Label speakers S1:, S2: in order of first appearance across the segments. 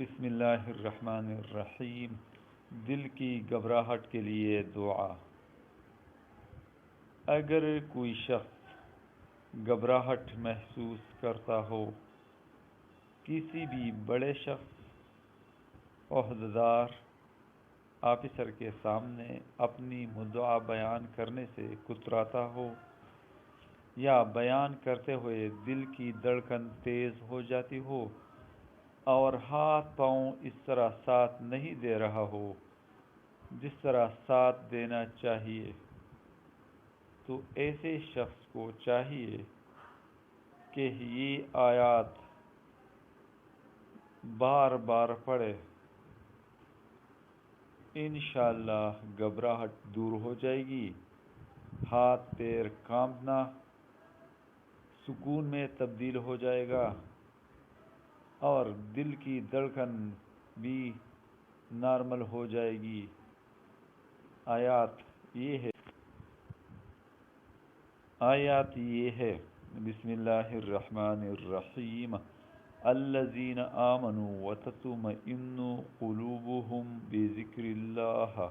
S1: بسم اللہ الرحمن الرحیم۔ دل کی گھبراہٹ کے لیے دعا۔ اگر کوئی شخص گھبراہٹ محسوس کرتا ہو، کسی بھی بڑے شخص، عہدیدار، آفیسر کے سامنے اپنی مدعا بیان کرنے سے کتراتا ہو، یا بیان کرتے ہوئے دل کی دھڑکن تیز ہو جاتی ہو اور ہاتھ پاؤں اس طرح ساتھ نہیں دے رہا ہو جس طرح ساتھ دینا چاہیے، تو ایسے شخص کو چاہیے کہ یہ آیات بار بار پڑھے۔ انشاءاللہ گھبراہٹ دور ہو جائے گی، ہاتھ پیر کانپنا سکون میں تبدیل ہو جائے گا اور دل کی دھڑکن بھی نارمل ہو جائے گی۔ آیات یہ ہے، بسم اللہ الرحمن الرحیم۔ الذین آمنوا وتطمئن قلوبهم بذکر اللہ،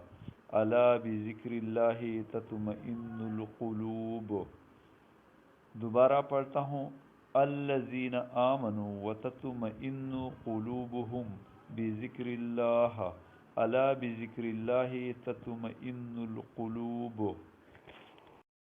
S1: الا بذکر اللہ تطمئن القلوب۔ دوبارہ پڑھتا ہوں، الذین آمنوا وتطمئن قلوبهم بذکر اللہ، الا بذکر اللہ تطمئن القلوب۔